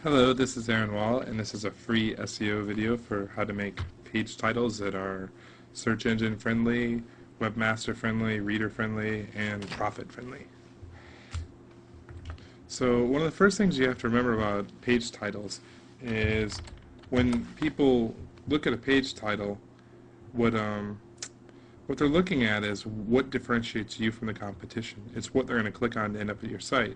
Hello, this is Aaron Wall, and this is a free SEO video for how to make page titles that are search engine friendly, webmaster friendly, reader friendly, and profit friendly. So one of the first things you have to remember about page titles is when people look at a page title, what what they're looking at is what differentiates you from the competition. It's what they're going to click on to end up at your site.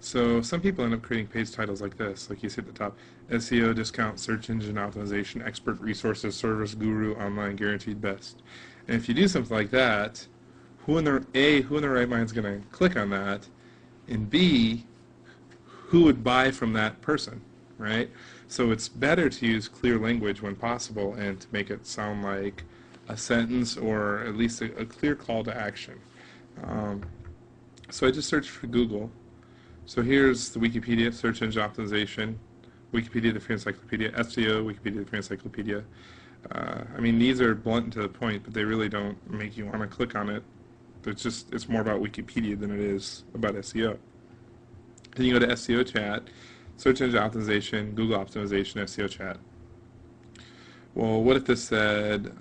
So some people end up creating page titles like this, like you see at the top: SEO discount, search engine optimization, expert resources, service guru, online guaranteed best. And if you do something like that, who in their right mind is going to click on that, and B, who would buy from that person, right? So it's better to use clear language when possible and to make it sound like a sentence or at least a clear call to action. Um, so I just searched for Google. So here's the Wikipedia, search engine optimization, Wikipedia, the free encyclopedia, SEO, Wikipedia, the free encyclopedia. I mean, these are blunt and to the point, but they really don't make you want to click on it. It's more about Wikipedia than it is about SEO. Then you go to SEO chat, search engine optimization, Google optimization, SEO chat. Well, what if this said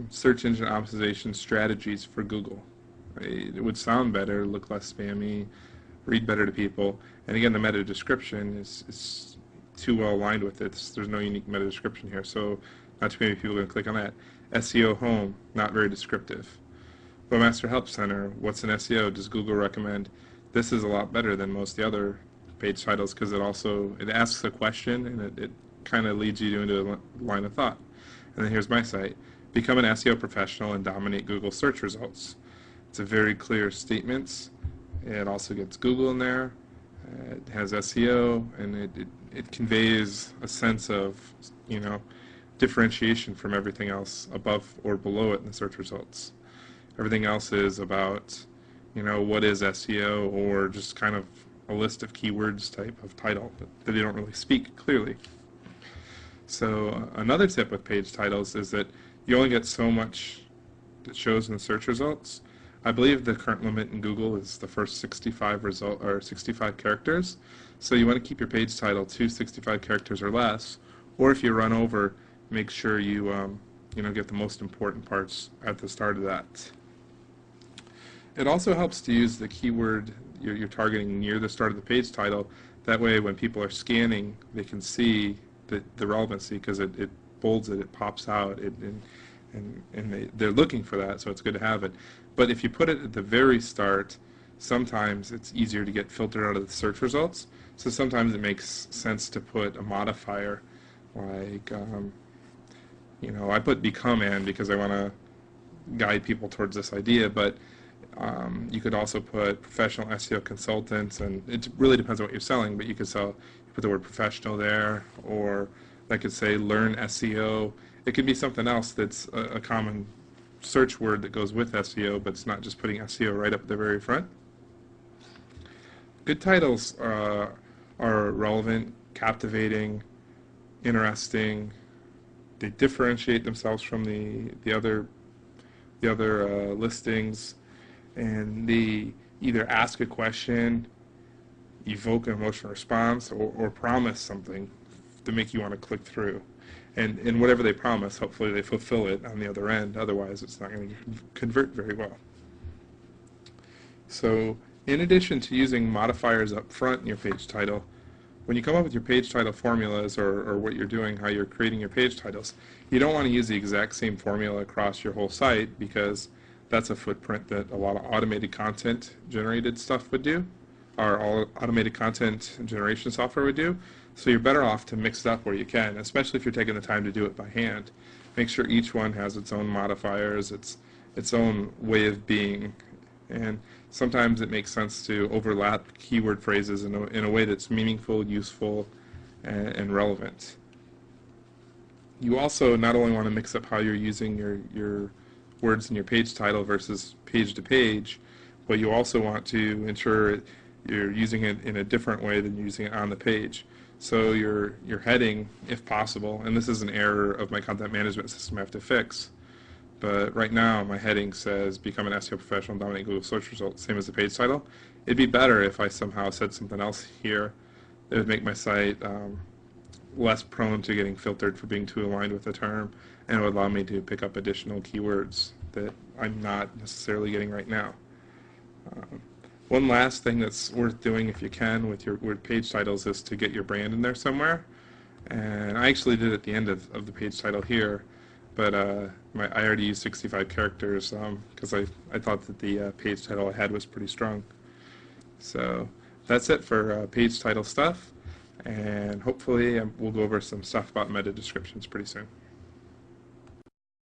search engine optimization strategies for Google? Right? It would sound better, look less spammy, read better to people. And again, the meta description is too well aligned with it. There's no unique meta description here, so not too many people are going to click on that. SEO home, not very descriptive. Webmaster Help Center, what's an SEO? Does Google recommend? This is a lot better than most of the other page titles because it asks a question and it kind of leads you into a line of thought. And then here's my site: become an SEO professional and dominate Google search results. It's a very clear statements. It also gets Google in there. It has SEO, and it conveys a sense of, differentiation from everything else above or below it in the search results. Everything else is about, what is SEO, or just kind of a list of keywords type of title that they don't really speak clearly. So another tip with page titles is that you only get so much that shows in the search results. I believe the current limit in Google is the first 65 characters. So you want to keep your page title to 65 characters or less, or if you run over, make sure you get the most important parts at the start of that. It also helps to use the keyword you're targeting near the start of the page title. That way, when people are scanning, they can see the relevancy because it bolds it, it pops out, and they're looking for that, so it's good to have it. But if you put it at the very start, sometimes it's easier to get filtered out of the search results. So sometimes it makes sense to put a modifier like, I put become in because I want to guide people towards this idea, but you could also put professional SEO consultants, and it really depends on what you're selling, but you could put the word professional there, or I could say learn SEO. It could be something else that's a common search word that goes with SEO, but it's not just putting SEO right up at the very front. Good titles are relevant, captivating, interesting. They differentiate themselves from the other listings, and they either ask a question, evoke an emotional response, or promise something to make you want to click through. And whatever they promise, hopefully they fulfill it on the other end. Otherwise, it's not going to convert very well. So in addition to using modifiers up front in your page title, when you come up with your page title formulas or what you're doing, how you're creating your page titles, you don't want to use the exact same formula across your whole site because that's a footprint that a lot of automated content generated stuff would do, or all automated content generation software would do. So you're better off to mix it up where you can, especially if you're taking the time to do it by hand. Make sure each one has its own modifiers, its own way of being, and sometimes it makes sense to overlap keyword phrases in a way that's meaningful, useful, and relevant. You also not only want to mix up how you're using your words in your page title versus page to page, but you also want to ensure you're using it in a different way than using it on the page. So your heading, if possible, and this is an error of my content management system I have to fix, but right now my heading says become an SEO professional and dominate Google search results, same as the page title. It'd be better if I somehow said something else here that would make my site less prone to getting filtered for being too aligned with the term, and it would allow me to pick up additional keywords that I'm not necessarily getting right now. Um, One last thing that's worth doing if you can with your page titles is to get your brand in there somewhere. And I actually did at the end of the page title here, but I already used 65 characters because I thought that the page title I had was pretty strong. So that's it for page title stuff, and hopefully we'll go over some stuff about meta descriptions pretty soon.